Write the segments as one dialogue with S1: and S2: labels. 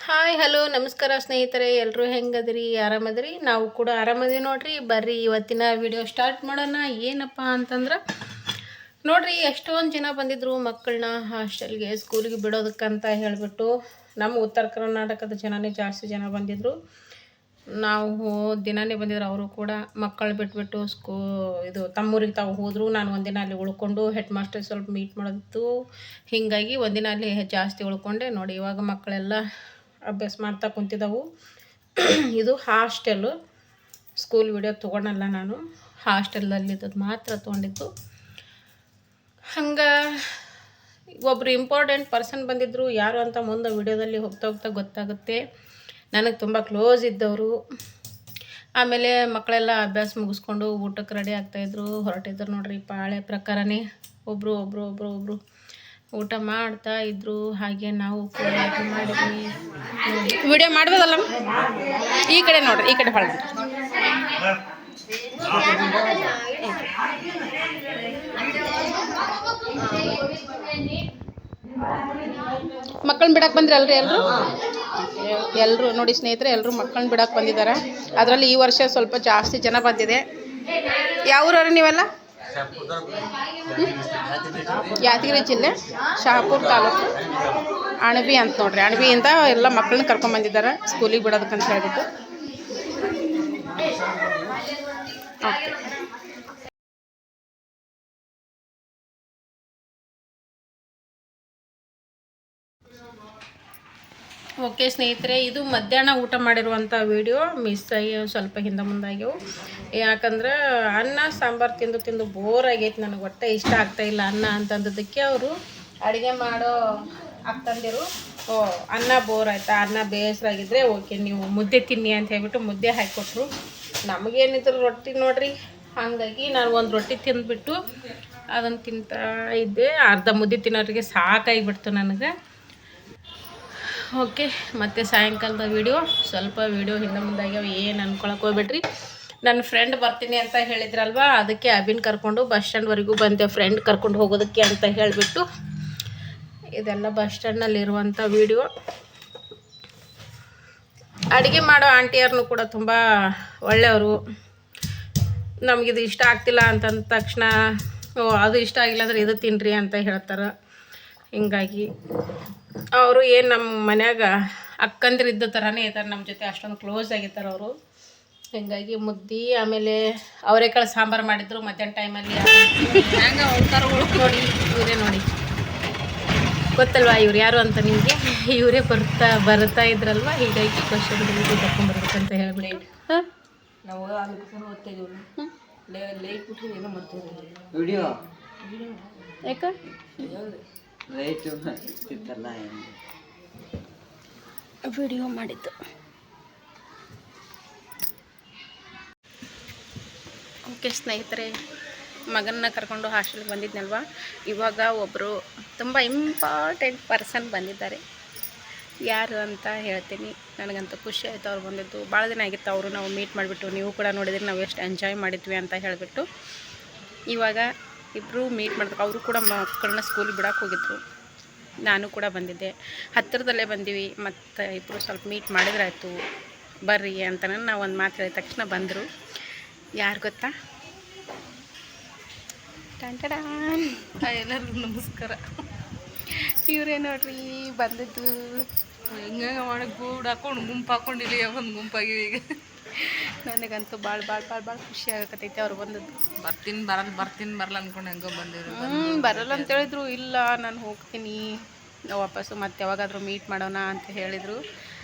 S1: Hi hello ನಮಸ್ಕಾರ ಸ್ನೇಹಿತರೆ, ಎಲ್ಲರೂ ಹೆಂಗದಿರಿ? ಆರಾಮದಿರಿ? ನಾವು ಕೂಡ ಆರಾಮದೀವಿ ನೋಡ್ರಿ. ಬರ್ರಿ ಇವತ್ತಿನ ವಿಡಿಯೋ ಸ್ಟಾರ್ಟ್ ಮಾಡೋಣ. ಏನಪ್ಪ ಅಂತಂದ್ರೆ ನೋಡ್ರಿ, ಎಷ್ಟೊಂದು ಜನ ಬಂದಿದ್ರು ಮಕ್ಕಳನ್ನ ಹಾಸ್ಟೆಲ್ಗೆ ಸ್ಕೂಲಿಗೆ ಬಿಡೋದಕ್ಕಂತ ಹೇಳಿಬಿಟ್ಟು. ನಮ್ಮ ಉತ್ತರ ಕರ್ನಾಟಕದ ಜನನೇ ಜಾಸ್ತಿ ಜನ ಬಂದಿದ್ರು. ನಾವು ದಿನನೇ ಬಂದಿದ್ರು. ಅವರು ಕೂಡ ಮಕ್ಕಳು ಬಿಟ್ಬಿಟ್ಟು ಇದು ತಮ್ಮೂರಿಗೆ ತಾವು ಹೋದರು. ನಾನು ಒಂದಿನ ಅಲ್ಲಿ ಉಳ್ಕೊಂಡು ಹೆಡ್ ಮಾಸ್ಟರ್ ಸ್ವಲ್ಪ ಮೀಟ್ ಮಾಡೋದಿತ್ತು. ಹೀಗಾಗಿ ಒಂದಿನ ಅಲ್ಲಿ ಜಾಸ್ತಿ ಉಳ್ಕೊಂಡೆ ನೋಡಿ. ಇವಾಗ ಮಕ್ಕಳೆಲ್ಲ ಅಭ್ಯಾಸ ಮಾಡ್ತಾ ಕುಂತಿದ್ದವು. ಇದು ಹಾಸ್ಟೆಲ್ಲು, ಸ್ಕೂಲ್ ವಿಡಿಯೋ ತೊಗೊಳಲ್ಲ ನಾನು, ಹಾಸ್ಟೆಲಲ್ಲಿದ್ದದ್ದು ಮಾತ್ರ ತೊಗೊಂಡಿದ್ದು. ಹಂಗೆ ಒಬ್ಬರು ಇಂಪಾರ್ಟೆಂಟ್ ಪರ್ಸನ್ ಬಂದಿದ್ದರು. ಯಾರು ಅಂತ ಮುಂದೆ ವಿಡಿಯೋದಲ್ಲಿ ಹೋಗ್ತಾ ಹೋಗ್ತಾ ಗೊತ್ತಾಗುತ್ತೆ. ನನಗೆ ತುಂಬ ಕ್ಲೋಸ್ ಇದ್ದವರು. ಆಮೇಲೆ ಮಕ್ಕಳೆಲ್ಲ ಅಭ್ಯಾಸ ಮುಗಿಸ್ಕೊಂಡು ಊಟಕ್ಕೆ ರೆಡಿ ಆಗ್ತಾಯಿದ್ರು, ಹೊರಟಿದ್ರು ನೋಡ್ರಿ. ಪಾಳೆ ಪ್ರಕಾರನೇ ಒಬ್ಬರು ಊಟ ಮಾಡ್ತಾ ಇದ್ರು. ಹಾಗೆ ನಾವು ಕೂಡ ಮಾಡಿದ್ವಿ. ವಿಡಿಯೋ ಮಾಡ್ಬೋದಲ್ಲ? ಈ ಕಡೆ ನೋಡ್ರಿ, ಈ ಕಡೆ ಹೊಳ್ರಿ. ಮಕ್ಕಳನ್ನ ಬಿಡಕ್ಕೆ ಬಂದ್ರಿ ಅಲ್ರಿ ಎಲ್ಲರೂ ನೋಡಿ ಸ್ನೇಹಿತರೆ, ಎಲ್ಲರೂ ಮಕ್ಕಳನ್ನ ಬಿಡಕ್ಕೆ ಬಂದಿದ್ದಾರೆ. ಅದರಲ್ಲಿ ಈ ವರ್ಷ ಸ್ವಲ್ಪ ಜಾಸ್ತಿ ಜನ ಬಂದಿದೆ. ಯಾವ ಊರವ್ರು ನೀವೆಲ್ಲ? ಯಾದಗಿರಿ ಜಿಲ್ಲೆ, ಶಹಾಪುರ ತಾಲೂಕು, ಅಣಬಿ ಅಂತ ನೋಡ್ರಿ. ಅಣಬಿಯಿಂದ ಎಲ್ಲ ಮಕ್ಕಳನ್ನ ಕರ್ಕೊಂಡ್ಬಂದಿದ್ದಾರೆ ಸ್ಕೂಲಿಗೆ ಬಿಡೋದಕ್ಕಂತ ಹೇಳ್ಬಿಟ್ಟು. ಓಕೆ ಸ್ನೇಹಿತರೆ, ಇದು ಮಧ್ಯಾಹ್ನ ಊಟ ಮಾಡಿರುವಂಥ ವಿಡಿಯೋ ಮಿಸ್ ಆಗಿ ಸ್ವಲ್ಪ ಹಿಂದೆ ಮುಂದಾಗ್ಯವು. ಯಾಕಂದ್ರೆ ಅನ್ನ ಸಾಂಬಾರು ತಿಂದು ಬೋರ್ ಆಗೈತೆ. ನನಗೆ ಒಟ್ಟೆ ಇಷ್ಟ ಆಗ್ತಾಯಿಲ್ಲ ಅನ್ನ ಅಂತಂದದ್ದಕ್ಕೆ ಅವರು ಅಡುಗೆ ಮಾಡೋ ಅಕ್ಕಂದಿರು, ಅನ್ನ ಬೋರ್ ಆಯ್ತಾ, ಅನ್ನ ಬೇಸರಾಗಿದ್ದರೆ ಓಕೆ ನೀವು ಮುದ್ದೆ ತಿನ್ನಿ ಅಂತ ಹೇಳ್ಬಿಟ್ಟು ಮುದ್ದೆ ಹಾಕಿಕೊಟ್ರು. ನಮಗೇನಿದ್ರು ರೊಟ್ಟಿ ನೋಡ್ರಿ. ಹಾಗಾಗಿ ನಾನು ಒಂದು ರೊಟ್ಟಿ ತಿಂದುಬಿಟ್ಟು ಅದನ್ನು ತಿಂತಾ ಇದ್ದೆ. ಅರ್ಧ ಮುದ್ದೆ ತಿನ್ನೋರಿಗೆ ಸಾಕಾಗಿಬಿಡ್ತು ನನಗೆ. ಓಕೆ, ಮತ್ತು ಸಾಯಂಕಾಲದ ವಿಡಿಯೋ ಸ್ವಲ್ಪ ಹಿಂದೆ ಮುಂದಾಗ್ಯಾವ. ಏನು ಅನ್ಕೊಳಕ್ಕೆ ಹೋಗ್ಬಿಟ್ರಿ. ನನ್ನ ಫ್ರೆಂಡ್ ಬರ್ತೀನಿ ಅಂತ ಹೇಳಿದ್ರಲ್ವ, ಅದಕ್ಕೆ ಅಭಿನ್ ಕರ್ಕೊಂಡು ಬಸ್ ಸ್ಟ್ಯಾಂಡ್ವರೆಗೂ ಬಂದೆ, ಫ್ರೆಂಡ್ ಕರ್ಕೊಂಡು ಹೋಗೋದಕ್ಕೆ ಅಂತ ಹೇಳಿಬಿಟ್ಟು. ಇದೆಲ್ಲ ಬಸ್ ಸ್ಟ್ಯಾಂಡ್ನಲ್ಲಿರುವಂಥ ವಿಡಿಯೋ. ಅಡುಗೆ ಮಾಡೋ ಆಂಟಿಯರ್ನು ಕೂಡ ತುಂಬ ಒಳ್ಳೆಯವರು. ನಮಗಿದು ಇಷ್ಟ ಆಗ್ತಿಲ್ಲ ಅಂತಂದ ತಕ್ಷಣ ಅದು ಇಷ್ಟ ಆಗಿಲ್ಲ ಅಂದರೆ ಇದು ತಿನ್ನಿರಿ ಅಂತ ಹೇಳ್ತಾರೆ. ಹಿಂಗಾಗಿ ಅವರು ಏನು ನಮ್ಮ ಮನ್ಯಾಗ ಅಕ್ಕಂದಿರು ಇದ್ದ ಥರನೇ ಇದ್ದಾರೆ, ನಮ್ಮ ಜೊತೆ ಅಷ್ಟೊಂದು ಕ್ಲೋಸ್ ಆಗಿರ್ತಾರೆ ಅವರು. ಹೀಗಾಗಿ ಮುದ್ದೆ, ಆಮೇಲೆ ಅವರೆಕಾಳು ಸಾಂಬಾರು ಮಾಡಿದ್ರು ಮಧ್ಯಾಹ್ನ ಟೈಮಲ್ಲಿ. ಹಂಗೆ ನೋಡಿ, ಇವರೇ ನೋಡಿ, ಗೊತ್ತಲ್ವಾ ಇವ್ರು ಯಾರು ಅಂತ ನಿಮಗೆ? ಇವರೇ ಬರ್ತಾ ಇದ್ರಲ್ವ. ಹೀಗಾಗಿ ಕ್ವಶನ್ ಕರ್ಕೊಂಡ್ಬರ್ಬೇಕಂತ ಹೇಳ್ಬಿಡಿ. ನಾವು ಯಾಕೆ ವಿಡಿಯೋ ಮಾಡಿದ್ದು. ಓಕೆ ಸ್ನೇಹಿತರೆ, ಮಗನ್ನ ಕರ್ಕೊಂಡು ಹಾಸ್ಟೆಲ್ಗೆ ಬಂದಿದ್ನಲ್ವ. ಇವಾಗ ಒಬ್ಬರು ತುಂಬ ಇಂಪಾರ್ಟೆಂಟ್ ಪರ್ಸನ್ ಬಂದಿದ್ದಾರೆ. ಯಾರು ಅಂತ ಹೇಳ್ತೀನಿ. ನನಗಂತೂ ಖುಷಿ ಆಯಿತು ಅವ್ರು ಬಂದಿದ್ದು. ಭಾಳ ದಿನ ಆಗಿತ್ತು ಅವರು ನಾವು ಮೀಟ್ ಮಾಡಿಬಿಟ್ಟು. ನೀವು ಕೂಡ ನೋಡಿದ್ರಿ ನಾವು ಎಷ್ಟು ಎಂಜಾಯ್ ಮಾಡಿದ್ವಿ ಅಂತ ಹೇಳಿಬಿಟ್ಟು. ಇವಾಗ ಇಬ್ಬರು ಮೀಟ್ ಮಾಡಿದ್ರು. ಅವರು ಕೂಡ ಮಕ್ಕಳನ್ನ ಸ್ಕೂಲಿಗೆ ಬಿಡೋಕೆ ಹೋಗಿದ್ರು. ನಾನು ಕೂಡ ಬಂದಿದ್ದೆ, ಹತ್ತಿರದಲ್ಲೇ ಬಂದೀವಿ. ಮತ್ತು ಇಬ್ಬರು ಸ್ವಲ್ಪ ಮೀಟ್ ಮಾಡಿದ್ರಾಯ್ತು ಬರ್ರಿ ಅಂತ ನಾವು ಒಂದು ಮಾತು ಹೇಳಿದ ತಕ್ಷಣ ಬಂದರು. ಯಾರು ಗೊತ್ತಾ? ಎಲ್ಲರಿಗೂ ನಮಸ್ಕಾರ. ಇವರೇ ನೋಡ್ರಿ ಬಂದಿದ್ದು. ಹಿಂಗೆ ಮಾಡಿ ಗೂಡು ಹಾಕೊಂಡು ಗುಂಪು ಹಾಕೊಂಡಿಲ್ಲ, ಒಂದು ಗುಂಪಾಗಿವೆ ಈಗ. ನನಗಂತೂ ಭಾಳ ಖುಷಿ ಆಗಕತ್ತೈತೆ ಅವ್ರು ಬಂದದ್ದು. ಬರ್ತೀನಿ ಬರಲ್ಲ ಅಂದ್ಕೊಂಡು ಹೆಂಗೋ ಬಂದಿದ್ರು. ಬರಲ್ಲ ಅಂತ ಹೇಳಿದ್ರು. ಇಲ್ಲ ನಾನು ಹೋಗ್ತೀನಿ ವಾಪಸ್ಸು, ಮತ್ತೆ ಯಾವಾಗಾದರೂ ಮೀಟ್ ಮಾಡೋಣ ಅಂತ ಹೇಳಿದರು.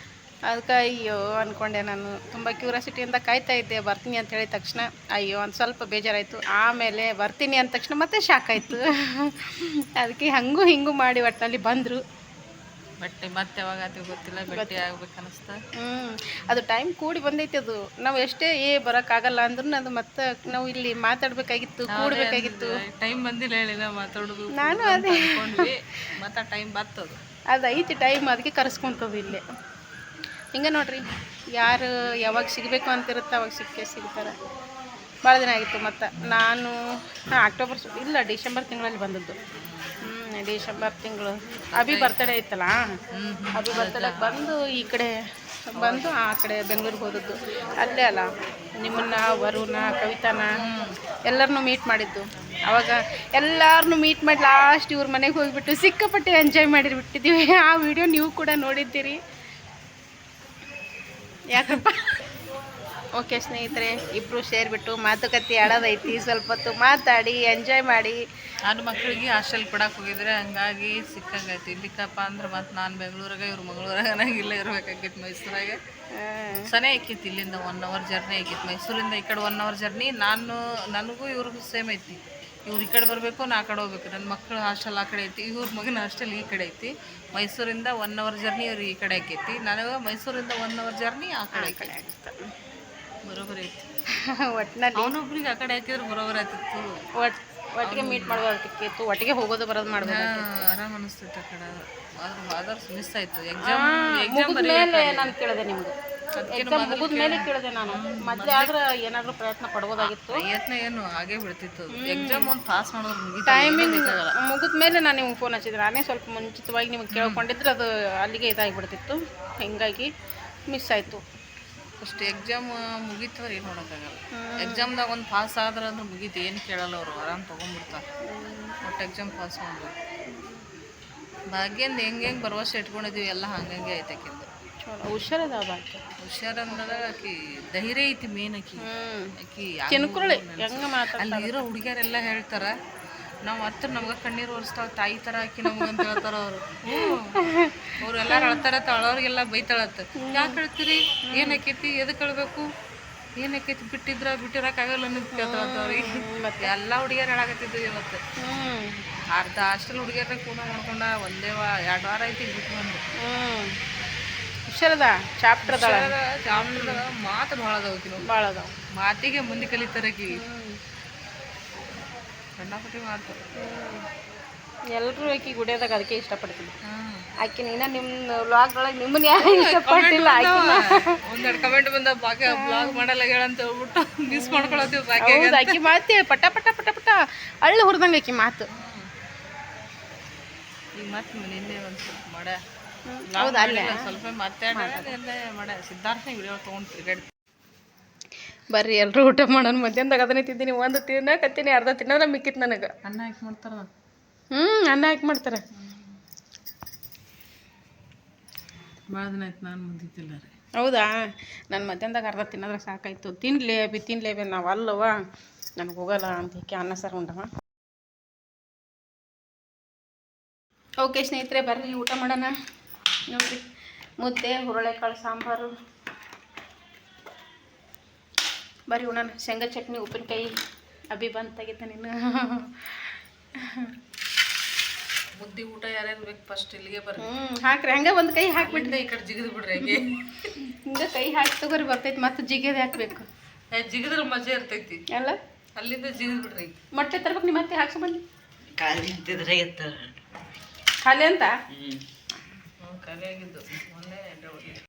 S1: ಅದಕ್ಕೆ ಅಯ್ಯೋ ಅಂದ್ಕೊಂಡೆ. ನಾನು ತುಂಬ ಕ್ಯೂರಿಯಾಸಿಟಿಯಿಂದ ಕಾಯ್ತಾ ಇದ್ದೆ. ಬರ್ತೀನಿ ಅಂತ ಹೇಳಿದ ತಕ್ಷಣ ಅಯ್ಯೋ ಒಂದು ಸ್ವಲ್ಪ ಬೇಜಾರಾಯಿತು. ಆಮೇಲೆ ಬರ್ತೀನಿ ಅಂದ ತಕ್ಷಣ ಮತ್ತೆ ಶಾಕ್ ಆಯಿತು. ಅದಕ್ಕೆ ಹಿಂಗೂ ಮಾಡಿ ಒಟ್ಟಿನಲ್ಲಿ ಬಂದರು. ಮತ್ತೆ ಯಾವಾಗಾದ್ರೂ ಗೊತ್ತಿಲ್ಲ, ಭೇಟಿ ಆಗ್ಬೇಕು ಅನ್ನಿಸ್ತಾ. ಅದು ಟೈಮ್ ಕೂಡಿ ಬಂದೈತೆ. ಅದು ನಾವು ಎಷ್ಟೇ ಬರೋಕ್ಕಾಗಲ್ಲ ಅಂದ್ರೂ ಅದು ಮತ್ತೆ ನಾವು ಇಲ್ಲಿ ಮಾತಾಡಬೇಕಾಗಿತ್ತು, ಕೂಡಬೇಕಾಗಿತ್ತು. ಟೈಮ್ ಬಂದಿಲ್ಲ ಹೇಳಿಲ್ಲ ಮಾತಾಡೋದು. ನಾನು ಅದೇ ಮತ್ತೆ ಟೈಮ್ ಬರ್ತದೆ, ಅದು ಐತಿ ಟೈಮ್. ಅದಕ್ಕೆ ಕರೆಸ್ಕೊಂತದ್ದು ಇಲ್ಲೇ. ಹಿಂಗೆ ನೋಡ್ರಿ, ಯಾರು ಯಾವಾಗ ಸಿಗಬೇಕು ಅಂತಿರುತ್ತೆ ಅವಾಗ ಸಿಗ್ತಾರೆ. ಭಾಳ ದಿನ ಆಗಿತ್ತು. ಮತ್ತು ನಾನು ಅಕ್ಟೋಬರ್ ಇಲ್ಲ ಡಿಸೆಂಬರ್ ತಿಂಗಳಲ್ಲಿ ಬಂದದ್ದು. ಡಿಸೆಂಬರ್ ತಿಂಗಳು ಅಭಿ ಬರ್ತಡೇ ಐತಲ್ಲ, ಅಭಿ ಬರ್ತಡೇಗೆ ಬಂದು ಈ ಕಡೆ ಬಂದು ಆ ಕಡೆ ಬೆಂಗಳೂರಿಗೆ ಹೋದದ್ದು. ಅಲ್ಲೇ ಅಲ್ಲ ನಿಮ್ಮನ್ನ, ವರುಣ, ಕವಿತಾನ ಎಲ್ಲರನ್ನೂ ಮೀಟ್ ಮಾಡಿದ್ದು. ಅವಾಗ ಎಲ್ಲರನ್ನೂ ಮೀಟ್ ಮಾಡಿ ಲಾಸ್ಟ್ ಇವ್ರ ಮನೆಗೆ ಹೋಗಿಬಿಟ್ಟು ಸಿಕ್ಕಾಪಟ್ಟೆ ಎಂಜಾಯ್ ಮಾಡಿಬಿಟ್ಟಿದ್ದೀವಿ. ಆ ವಿಡಿಯೋ ನೀವು ಕೂಡ ನೋಡಿದ್ದೀರಿ. ಯಾಕಪ್ಪ? ಓಕೆ ಸ್ನೇಹಿತರೆ, ಇಬ್ಬರು ಸೇರಿಬಿಟ್ಟು ಮಾತುಕತೆ ಆಡೋದೈತಿ. ಸ್ವಲ್ಪ ಹೊತ್ತು ಮಾತಾಡಿ ಎಂಜಾಯ್ ಮಾಡಿ.
S2: ನಾನು ಮಕ್ಕಳಿಗೆ ಹಾಸ್ಟೆಲ್ ಕೊಡಕ್ಕೆ ಹೋಗಿದ್ರೆ ಹಂಗಾಗಿ ಸಿಕ್ಕಂಗೈತಿ. ಇಲ್ಲಿಕ್ಕಪ್ಪ ಅಂದ್ರೆ ಮತ್ತು ನಾನು ಬೆಂಗಳೂರಾಗ ಇವ್ರು ಮಂಗಳೂರಾಗ ನಂಗೆ ಇಲ್ಲೇ ಇರ್ಬೇಕಾಗಿತ್ತು. ಮೈಸೂರಾಗೆ ಸನೇ ಐಕಿತ್ತು. ಇಲ್ಲಿಂದ 1 ಅವರ್ ಜರ್ನಿ ಐಕಿತ್ತು. ಮೈಸೂರಿಂದ ಈ ಕಡೆ 1 ಅವರ್ ಜರ್ನಿ. ನನಗೂ ಇವ್ರಿಗೂ ಸೇಮ್ ಐತಿ. ಇವ್ರು ಈ ಕಡೆ ಬರಬೇಕು, ನಾ ಆ ಕಡೆ ಹೋಗ್ಬೇಕು. ನನ್ನ ಮಕ್ಕಳು ಹಾಸ್ಟೆಲ್ ಆ ಕಡೆ ಐತಿ, ಇವ್ರ ಮಗನ ಹಾಸ್ಟೆಲ್ ಈ ಕಡೆ ಐತಿ. ಮೈಸೂರಿಂದ 1 ಅವರ್ ಜರ್ನಿ ಇವ್ರು ಈ ಕಡೆ ಆಕೈತಿ. ನನಗೆ ಮೈಸೂರಿಂದ 1 ಅವರ್ ಜರ್ನಿ ಆ ಕಡೆ ಆಗುತ್ತೆ. ಬರೋಬರಿ ಐತಿ. ಒಟ್ಟಿನಲ್ಲಿ ಅವನೊಬ್ರಿಗೆ ಆ ಕಡೆ ಹಾಕಿದ್ರೆ ಬರೋಬರ್ ಆಗ್ತಿತ್ತು.
S1: ಒಟ್ಟಿಗೆ ಮೀಟ್ ಮಾಡೋದಕ್ಕಿತ್ತು, ಒಟ್ಟಿಗೆ ಹೋಗೋದು ಬರೋದು ಮಾಡ್ಬೋದು.
S2: ಆರಾಮ್ ಅನಿಸ್ತಿತ್ತು ಆ ಕಡೆ. ಅದರ್ಸ್ ಮಿಸ್ ಆಯಿತು.
S1: ಮೇಲೆ ನಾನು ಕೇಳಿದೆ ನಿಮ್ಗೆ, ಎಕ್ಸಾಮ್ ಮುಗಿದ ಮೇಲೆ ಕೇಳಿದೆ ನಾನು. ಮೊದಲೇ ಆದ್ರೆ ಏನಾದರೂ ಪ್ರಯತ್ನ ಪಡ್ಬೋದಾಗಿತ್ತು.
S2: ಪ್ರಯತ್ನ ಏನು ಹಾಗೆ ಬಿಡ್ತಿತ್ತು. ಎಕ್ಸಾಮ್ ಒಂದು ಪಾಸ್ ಮಾಡೋದು
S1: ಟೈಮಿಂಗ್ ಮುಗಿದ ಮೇಲೆ ನಾನು ನಿಮ್ಗೆ ಫೋನ್ ಹಚ್ಚಿದ್ರೆ, ನಾನೇ ಸ್ವಲ್ಪ ಮುಂಚಿತವಾಗಿ ನಿಮ್ಗೆ ಕೇಳ್ಕೊಂಡಿದ್ರೆ ಅದು ಅಲ್ಲಿಗೆ ಇದಾಗಿಬಿಡ್ತಿತ್ತು. ಹಿಂಗಾಗಿ ಮಿಸ್ ಆಯಿತು.
S2: ಅಷ್ಟು ಎಕ್ಸಾಮ್ ಮುಗೀತವ್ರು ಏನು ಮಾಡೋಕ್ಕಾಗಲ್ಲ. ಎಕ್ಸಾಮ್ದಾಗ ಒಂದು ಪಾಸ್ ಆದ್ರೆ ಅಂದ್ರೆ ಮುಗೀತು, ಏನು ಕೇಳಲ್ಲ ಅವರು, ಆರಾಮ್ ತೊಗೊಂಡ್ಬಿಡ್ತಾರೆ. ಒಟ್ಟು ಎಕ್ಸಾಮ್ ಪಾಸ್ ಮಾಡ್ಬೇಕು. ಭಾಗ್ಯಂದು ಹೆಂಗೆ ಭರವಸೆ ಇಟ್ಕೊಂಡಿದ್ದೀವಿ ಎಲ್ಲ ಹಂಗಂಗೆ ಐತೆ. ಆಕಿಂದು
S1: ಹುಷಾರದ ಭಾಗ್ಯ.
S2: ಹುಷಾರಂದ್ರೆ ಆಕಿ ಧೈರ್ಯ ಐತಿ ಮೇನ್. ಆಕಿ ಅಲ್ಲಿ ಇರೋ ಹುಡುಗಿಯರೆಲ್ಲ ಹೇಳ್ತಾರೆ, ನಾವು ಹತ್ರ ನಮ್ಗೆ ಕಣ್ಣೀರು ಒರೆಸ್ತಾವ ತಾಯಿ ಥರ ಆಕಿ ನಮ್ಗೆ ಅಂತ ಹೇಳ್ತಾರ ಅವರು. ಅವ್ರು ಎಲ್ಲರೂ ಅಳ್ತಾರ, ಅಳೋರಿಗೆಲ್ಲ ಬೈತಾಳತ್ತ. ಯಾಕೆ ಹೇಳ್ತೀರಿ, ಏನಾಕೈತಿ, ಎದಕ್ಕೆ ಅಳ್ಬೇಕು, ಏನಕ್ಕೈತಿ, ಬಿಟ್ಟಿರೋಕ್ಕಾಗಲ್ಲ ಅನ್ನೋದು ಕೇಳ್ತಾಳತ್ತ ಅವ್ರಿಗೆ. ಮತ್ತೆ ಎಲ್ಲ ಹುಡುಗಿಯರು ಹೇಳಾಕತ್ತಿದ್ವಿ ಇವತ್ತು. ಅರ್ಧ ಹಾಸ್ಟೆಲ್ ಹುಡುಗಿಯರ ಕೂಡ ಮಾಡ್ಕೊಂಡ 2 ವಾರ ಐತಿ ಬಿಟ್ಟು ಬಂದು.
S1: ಹುಷಾರದ ಚಾಪ್ಟರ್ದಾಗ
S2: ಮಾತು ಭಾಳ ಅದಾವ.
S1: ಭಾಳ ಅದಾವ.
S2: ಮಾತಿಗೆ ಮುಂದೆ ಕಲಿತಾರಕಿ. ಕಣ್ಣಾಪಟ್ಟಿ ಮಾತು.
S1: ಎಲ್ಲರೂ ಆಕಿ ಗುಡಿಯೋದಾಗ ಅದಕ್ಕೆ ಇಷ್ಟಪಡ್ತೀನಿ. ಆಕೆ ನೀನ ನಿಮ್ಮ ವ್ಲಾಗ್ದೊಳಗೆ ನಿಮ್ಮನ್ನ ಯಾರು ಇಷ್ಟಪಟ್ಟಿಲ್ಲ.
S2: ಒಂದೆರಡು ಕಮೆಂಟ್ ಬಂದ ಬಾಕಿ ವ್ಲಾಗ್ ಮಾಡಲ್ಲ ಹೇಳಂತ ಹೇಳ್ಬಿಟ್ಟು ಮಿಸ್ ಮಾಡ್ಕೊಳತ್ತೀವಿ.
S1: ಹೌದು, ಆಕಿ ಮಾತೆ ಪಟ ಪಟ ಪಟ ಪಟ ಅಳ್ಳು ಹುರಿದಂಗೆ ಆಕಿ ಮಾತು.
S2: ಈಗ ಮತ್ತೆ ನಿನ್ನೆ ಒಂದು ಸ್ವಲ್ಪ ಮಾಡ
S1: ಹೌದಾ, ಅಲ್ಲೇ
S2: ಸ್ವಲ್ಪ ಮಾತಾಡ ಸಿದ್ಧಾರ್ಥನ ವಿಡಿಯೋ ತೊಗೊಂಡು ತಿರ್ಗಾಡಿ.
S1: ಬರ್ರಿ ಎಲ್ಲರೂ ಊಟ ಮಾಡೋಣ. ಮಧ್ಯಾಹ್ನದಾಗ ಅದನ್ನೇ ತಿಂತೀನಿ. ಒಂದು ತಿನ್ನಕತ್ತೀನಿ, ಅರ್ಧ ತಿನ್ನೋದ್ರೆ ಮಿಕ್ಕಿತ್ತು ನನಗೆ.
S2: ಅನ್ನ ಹಾಕಿ ಮಾಡ್ತಾರ.
S1: ಅನ್ನ ಹಾಕಿ ಮಾಡ್ತಾರೆ.
S2: ಭಾಳ ದಿನ ಆಯ್ತು ನಾನು ಮುಂದಿತ್ತಿಲ್ಲ ರೀ.
S1: ಹೌದಾ, ನಾನು ಮಧ್ಯಾಹ್ನದಾಗ ಅರ್ಧ ತಿನ್ನೋದ್ರೆ ಸಾಕಾಯ್ತು. ತಿನ್ಲೇಬಿ ನಾವು ಅಲ್ಲವ, ನನಗೆ ಹೋಗಲ್ಲ ಅಂತ ಅನ್ನ ಸಾರು ಉಂಡವ. ಓಕೆ ಸ್ನೇಹಿತರೆ, ಬರ್ರಿ ಊಟ ಮಾಡೋಣ. ನೋಡಿರಿ, ಮುದ್ದೆ, ಹುರುಳೆಕಾಳು ಸಾಂಬಾರು. ಬರ್ರಿ ಉಣ್ಣೋಣ. ಶೇಂಗಾ ಚಟ್ನಿ, ಉಪ್ಪಿನಕಾಯಿ. ಅಭಿ ಬಂದು ತೆಗಿತ ನೀನು.
S2: ಮುದ್ದೆ ಊಟ ಯಾರ್ಯಾರು ಬೇಕು ಫಸ್ಟ್ ಇಲ್ಲಿಗೆ ಬರ್ರಿ.
S1: ಹಾಕ್ರಿ, ಹಂಗೆ ಒಂದು ಕೈ ಹಾಕ್ಬಿಟ್ರಿ.
S2: ಈ ಕಡೆ ಜಿಗಿದು ಬಿಡ್ರಿ. ಹಂಗೆ
S1: ಹಿಂಗೆ ಕೈ ಹಾಕಿ ತಗೋರಿ, ಬರ್ತೈತಿ. ಮತ್ತೆ ಜಿಗಿದು ಹಾಕ್ಬೇಕು.
S2: ಜಿಗಿದ್ರೆ ಮಜಾ ಇರ್ತೈತಿ
S1: ಅಲ್ಲ.
S2: ಅಲ್ಲಿಂದ ಜಿಗಿದು ಬಿಡ್ರಿ.
S1: ಮೊಟ್ಟೆ ತರ್ಬೇಕು. ನಿಮ್ಮ ಮತ್ತೆ ಹಾಕ್ಸೋ ಬನ್ನಿ.
S3: ಖಾಲಿ ಅಂತಿದ್ರೆ
S1: ಖಾಲಿ ಅಂತ
S2: ಖಾಲಿ ಆಗಿದ್ದು ಮೊನ್ನೆ